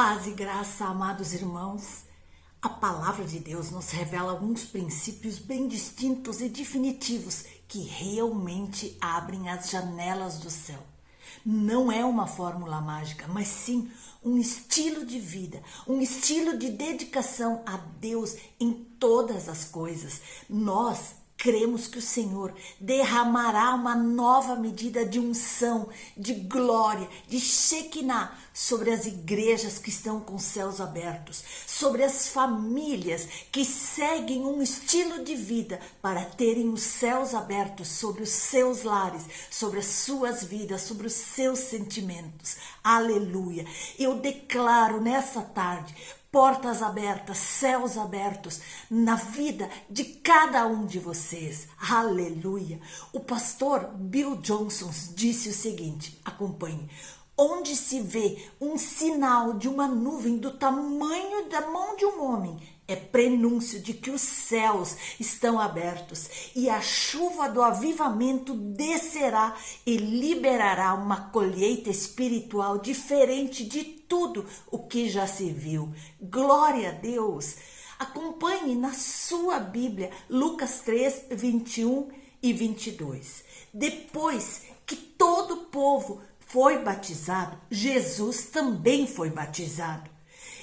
Paz e graça, amados irmãos. A palavra de Deus nos revela alguns princípios bem distintos e definitivos que realmente abrem as janelas do céu. Não é uma fórmula mágica, mas sim um estilo de vida, um estilo de dedicação a Deus em todas as coisas. Nós cremos que o Senhor derramará uma nova medida de unção, de glória, de Shekinah sobre as igrejas que estão com os céus abertos, sobre as famílias que seguem um estilo de vida para terem os céus abertos sobre os seus lares, sobre as suas vidas, sobre os seus sentimentos. Aleluia! Eu declaro nessa tarde portas abertas, céus abertos na vida de cada um de vocês. Aleluia! O pastor Bill Johnson disse o seguinte, acompanhe. Onde se vê um sinal de uma nuvem do tamanho da mão de um homem, é prenúncio de que os céus estão abertos e a chuva do avivamento descerá e liberará uma colheita espiritual diferente de tudo o que já se viu. Glória a Deus! Acompanhe na sua Bíblia Lucas 3, 21 e 22. Depois que todo o povo foi batizado, Jesus também foi batizado.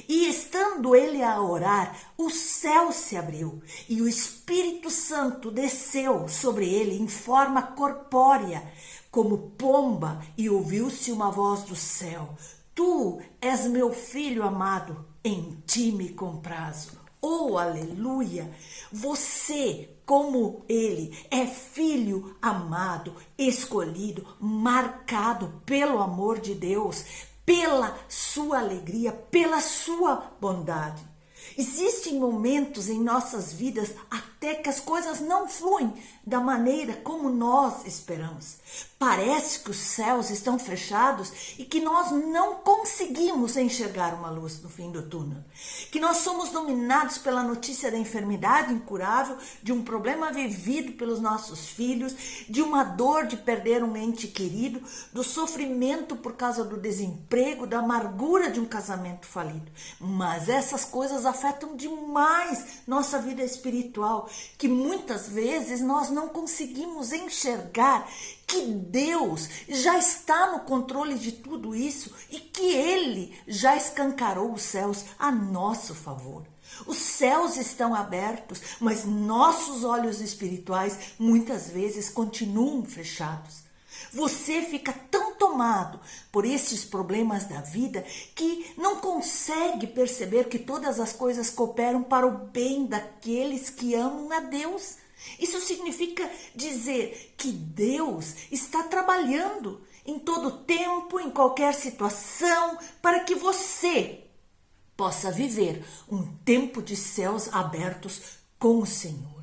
E estando ele a orar, o céu se abriu e o Espírito Santo desceu sobre ele em forma corpórea, como pomba, e ouviu-se uma voz do céu: Tu és meu filho amado, em ti me comprazo. Oh, aleluia! Você, como ele, é filho amado, escolhido, marcado pelo amor de Deus, pela sua alegria, pela sua bondade. Existem momentos em nossas vidas até que as coisas não fluem da maneira como nós esperamos. Parece que os céus estão fechados e que nós não conseguimos enxergar uma luz no fim do túnel. Que nós somos dominados pela notícia da enfermidade incurável, de um problema vivido pelos nossos filhos, de uma dor de perder um ente querido, do sofrimento por causa do desemprego, da amargura de um casamento falido. Mas essas coisas afetam demais nossa vida espiritual, que muitas vezes nós não conseguimos enxergar que Deus já está no controle de tudo isso e que Ele já escancarou os céus a nosso favor. Os céus estão abertos, mas nossos olhos espirituais muitas vezes continuam fechados. Você fica tão tomado por esses problemas da vida que não consegue perceber que todas as coisas cooperam para o bem daqueles que amam a Deus. Isso significa dizer que Deus está trabalhando em todo tempo, em qualquer situação, para que você possa viver um tempo de céus abertos com o Senhor.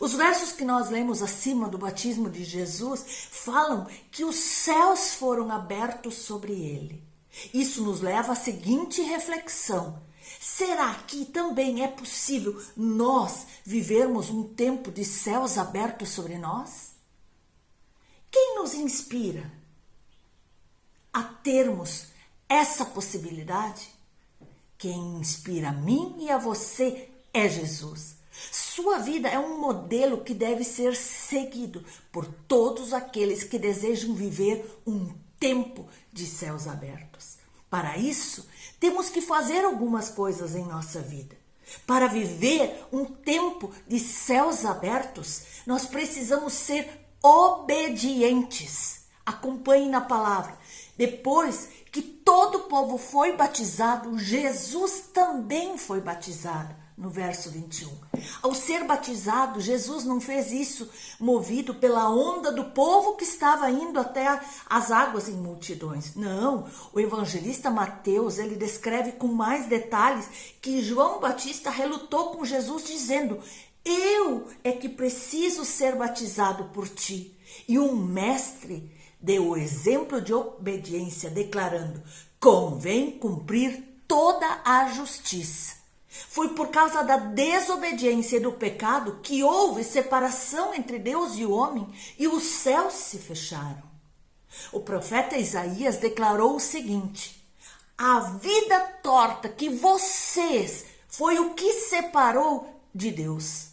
Os versos que nós lemos acima do batismo de Jesus falam que os céus foram abertos sobre ele. Isso nos leva à seguinte reflexão: será que também é possível nós vivermos um tempo de céus abertos sobre nós? Quem nos inspira a termos essa possibilidade? Quem inspira a mim e a você é Jesus. Sua vida é um modelo que deve ser seguido por todos aqueles que desejam viver um tempo de céus abertos. Para isso, temos que fazer algumas coisas em nossa vida. Para viver um tempo de céus abertos, nós precisamos ser obedientes. Acompanhe na palavra. Depois que todo o povo foi batizado, Jesus também foi batizado. No verso 21. Ao ser batizado, Jesus não fez isso movido pela onda do povo que estava indo até as águas em multidões. Não, o evangelista Mateus, ele descreve com mais detalhes que João Batista relutou com Jesus dizendo: eu é que preciso ser batizado por ti. E um mestre deu o exemplo de obediência, declarando: convém cumprir toda a justiça. Foi por causa da desobediência e do pecado que houve separação entre Deus e o homem e os céus se fecharam. O profeta Isaías declarou o seguinte: A vida torta que vocês foi o que separou de Deus.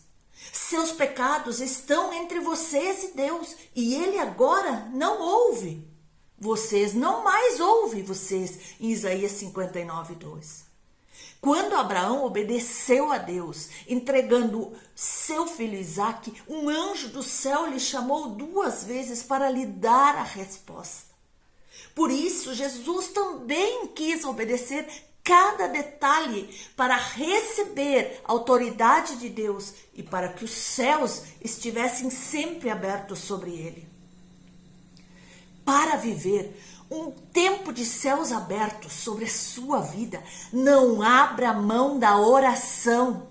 Seus pecados estão entre vocês e Deus, e Ele agora não ouve. Vocês não mais ouvem vocês, em Isaías 59:2. Quando Abraão obedeceu a Deus, entregando seu filho Isaque, um anjo do céu lhe chamou 2 vezes para lhe dar a resposta. Por isso, Jesus também quis obedecer cada detalhe para receber a autoridade de Deus e para que os céus estivessem sempre abertos sobre ele. Para viver um tempo de céus abertos sobre a sua vida, não abra mão da oração.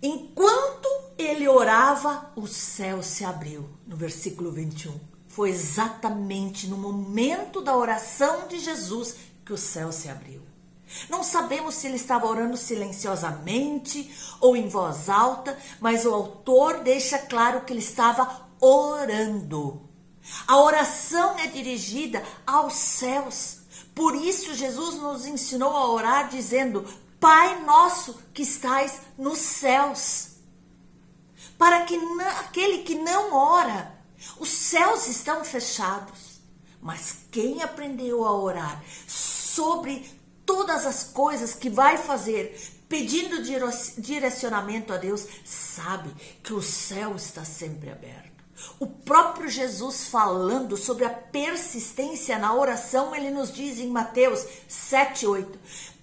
Enquanto ele orava, o céu se abriu, no versículo 21. Foi exatamente no momento da oração de Jesus que o céu se abriu. Não sabemos se ele estava orando silenciosamente ou em voz alta, mas o autor deixa claro que ele estava orando. A oração é dirigida aos céus. Por isso Jesus nos ensinou a orar dizendo: Pai nosso que estais nos céus. Para que aquele que não ora, os céus estão fechados. Mas quem aprendeu a orar sobre todas as coisas que vai fazer, pedindo direcionamento a Deus, sabe que o céu está sempre aberto. O próprio Jesus, falando sobre a persistência na oração, ele nos diz em Mateus 7:8: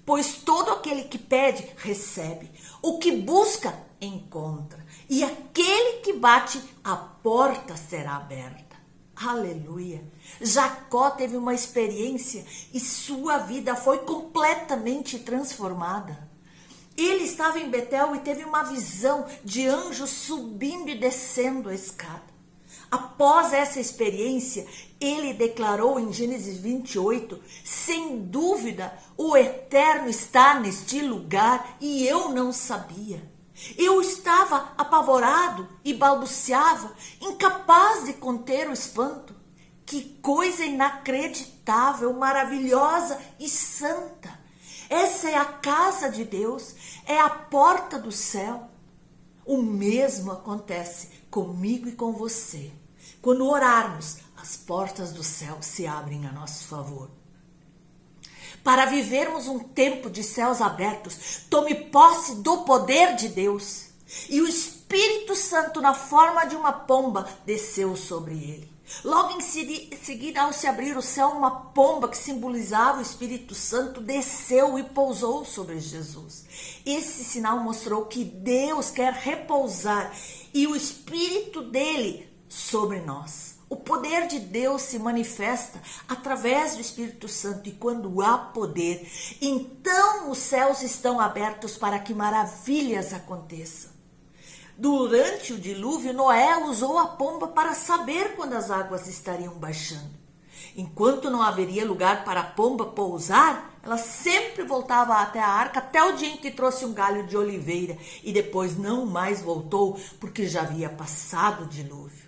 Pois todo aquele que pede, recebe. O que busca, encontra. E aquele que bate, a porta será aberta. Aleluia! Jacó teve uma experiência e sua vida foi completamente transformada. Ele estava em Betel e teve uma visão de anjos subindo e descendo a escada. Após essa experiência, ele declarou em Gênesis 28, sem dúvida, o Eterno está neste lugar e eu não sabia. Eu estava apavorado e balbuciava, incapaz de conter o espanto. Que coisa inacreditável, maravilhosa e santa. Essa é a casa de Deus, é a porta do céu. O mesmo acontece comigo e com você. Quando orarmos, as portas do céu se abrem a nosso favor. Para vivermos um tempo de céus abertos, tome posse do poder de Deus. E o Espírito Santo, na forma de uma pomba, desceu sobre ele. Logo em seguida, ao se abrir o céu, uma pomba que simbolizava o Espírito Santo desceu e pousou sobre Jesus. Esse sinal mostrou que Deus quer repousar e o Espírito dele sobre nós. O poder de Deus se manifesta através do Espírito Santo e quando há poder, então os céus estão abertos para que maravilhas aconteçam. Durante o dilúvio, Noé usou a pomba para saber quando as águas estariam baixando. Enquanto não haveria lugar para a pomba pousar, ela sempre voltava até a arca até o dia em que trouxe um galho de oliveira e depois não mais voltou porque já havia passado o dilúvio.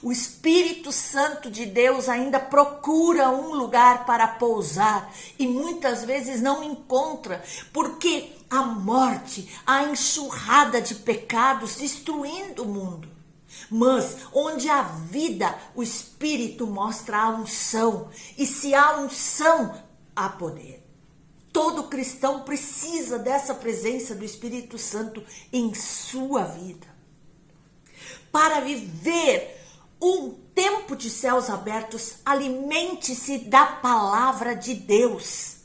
O Espírito Santo de Deus ainda procura um lugar para pousar e muitas vezes não encontra, porque a morte, a enxurrada de pecados destruindo o mundo. Mas onde há vida, o Espírito mostra a unção, e se há unção, há poder. Todo cristão precisa dessa presença do Espírito Santo em sua vida. Para viver um tempo de céus abertos, alimente-se da palavra de Deus.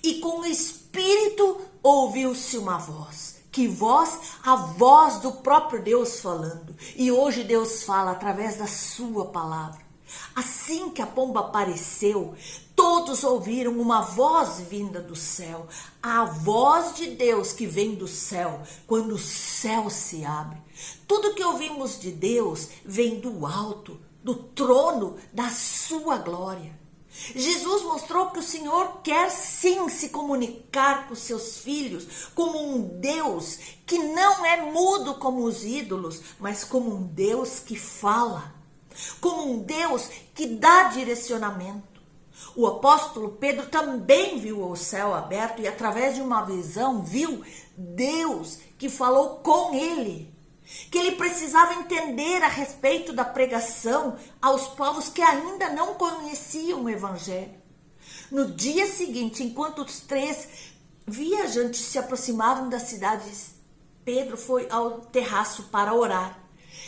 E com o Espírito ouviu-se uma voz. Que voz? A voz do próprio Deus falando. E hoje Deus fala através da sua palavra. Assim que a pomba apareceu, todos ouviram uma voz vinda do céu. A voz de Deus que vem do céu, quando o céu se abre. Tudo que ouvimos de Deus vem do alto, do trono da sua glória. Jesus mostrou que o Senhor quer sim se comunicar com seus filhos como um Deus que não é mudo como os ídolos, mas como um Deus que fala, como um Deus que dá direcionamento. O apóstolo Pedro também viu o céu aberto e através de uma visão viu Deus que falou com ele, que ele precisava entender a respeito da pregação aos povos que ainda não conheciam o evangelho. No dia seguinte, enquanto os 3 viajantes se aproximavam da cidade, Pedro foi ao terraço para orar.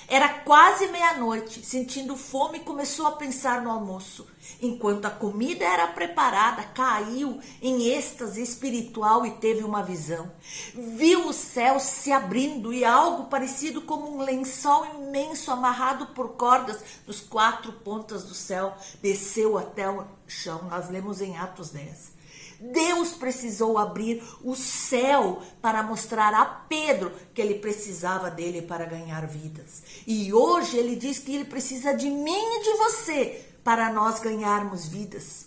Era quase meia-noite, sentindo fome, começou a pensar no almoço. Enquanto a comida era preparada, caiu em êxtase espiritual e teve uma visão. Viu o céu se abrindo e algo parecido como um lençol imenso amarrado por cordas nos 4 pontas do céu desceu até o chão. Nós lemos em Atos 10. Deus precisou abrir o céu para mostrar a Pedro que ele precisava dele para ganhar vidas. E hoje ele diz que ele precisa de mim e de você para nós ganharmos vidas.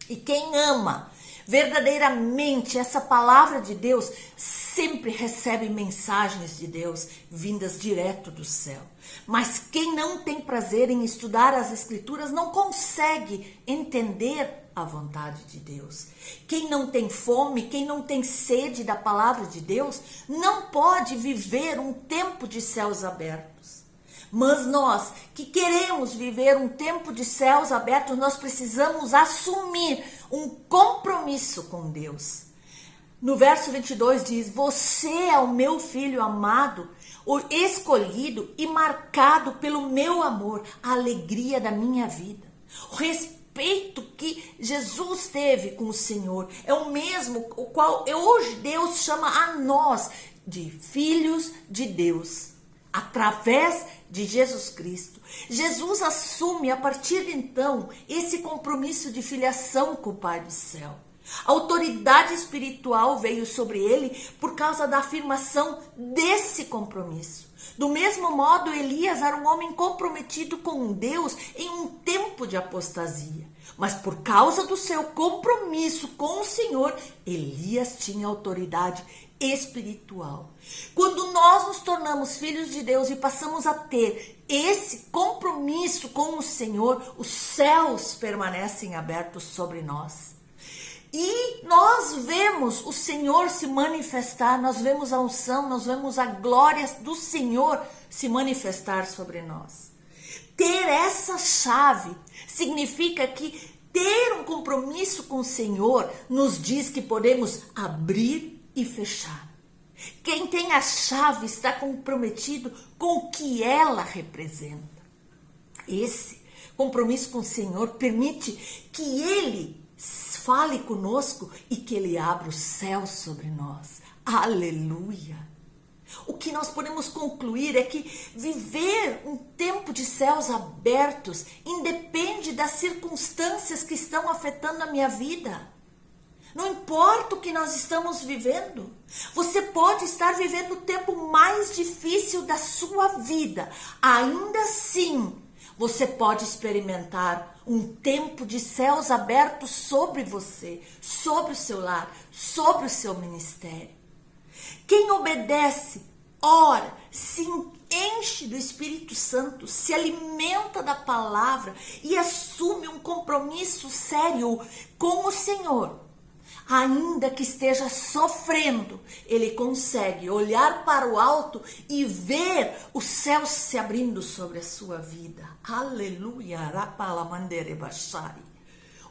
E quem ama verdadeiramente essa palavra de Deus sempre recebe mensagens de Deus vindas direto do céu. Mas quem não tem prazer em estudar as Escrituras não consegue entender a vontade de Deus. Quem não tem fome, quem não tem sede da palavra de Deus, não pode viver um tempo de céus abertos. Mas nós que queremos viver um tempo de céus abertos, nós precisamos assumir um compromisso com Deus. No verso 22 diz: você é o meu filho amado, o escolhido e marcado pelo meu amor, a alegria da minha vida. O respeito que Jesus teve com o Senhor é o mesmo o qual hoje Deus chama a nós de filhos de Deus, através de Jesus Cristo. Jesus assume a partir de então esse compromisso de filiação com o Pai do céu. A autoridade espiritual veio sobre ele por causa da afirmação desse compromisso. Do mesmo modo, Elias era um homem comprometido com Deus em um tempo de apostasia. Mas por causa do seu compromisso com o Senhor, Elias tinha autoridade espiritual. Quando nós nos tornamos filhos de Deus e passamos a ter esse compromisso com o Senhor, os céus permanecem abertos sobre nós. E nós vemos o Senhor se manifestar, nós vemos a unção, nós vemos a glória do Senhor se manifestar sobre nós. Ter essa chave significa que ter um compromisso com o Senhor nos diz que podemos abrir e fechar. Quem tem a chave está comprometido com o que ela representa. Esse compromisso com o Senhor permite que Ele fale conosco e que Ele abra o céu sobre nós. Aleluia! O que nós podemos concluir é que viver um tempo de céus abertos independe das circunstâncias que estão afetando a minha vida. Não importa o que nós estamos vivendo. Você pode estar vivendo o tempo mais difícil da sua vida. Ainda assim, você pode experimentar um tempo de céus abertos sobre você, sobre o seu lar, sobre o seu ministério. Quem obedece, ora, se enche do Espírito Santo, se alimenta da palavra e assume um compromisso sério com o Senhor. Ainda que esteja sofrendo, ele consegue olhar para o alto e ver os céus se abrindo sobre a sua vida. Aleluia!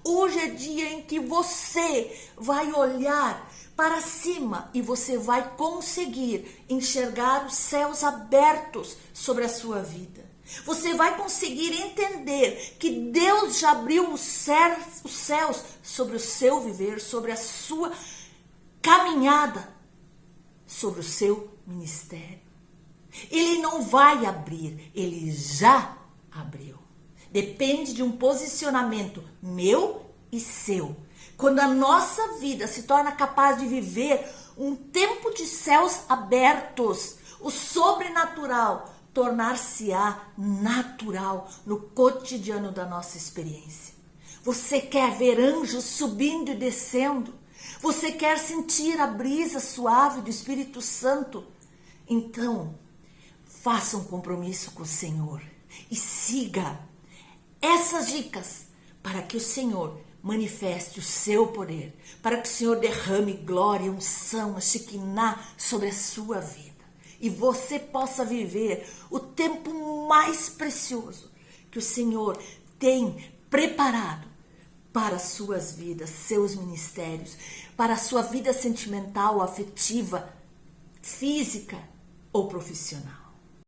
Hoje é dia em que você vai olhar para cima e você vai conseguir enxergar os céus abertos sobre a sua vida. Você vai conseguir entender que Deus já abriu os céus sobre o seu viver, sobre a sua caminhada, sobre o seu ministério. Ele não vai abrir, ele já abriu. Depende de um posicionamento meu e seu. Quando a nossa vida se torna capaz de viver um tempo de céus abertos, o sobrenatural tornar-se-á natural no cotidiano da nossa experiência. Você quer ver anjos subindo e descendo? Você quer sentir a brisa suave do Espírito Santo? Então, faça um compromisso com o Senhor e siga essas dicas para que o Senhor manifeste o seu poder, para que o Senhor derrame glória, unção, a Shekinah sobre a sua vida. E você possa viver o tempo mais precioso que o Senhor tem preparado para as suas vidas, seus ministérios, para a sua vida sentimental, afetiva, física ou profissional.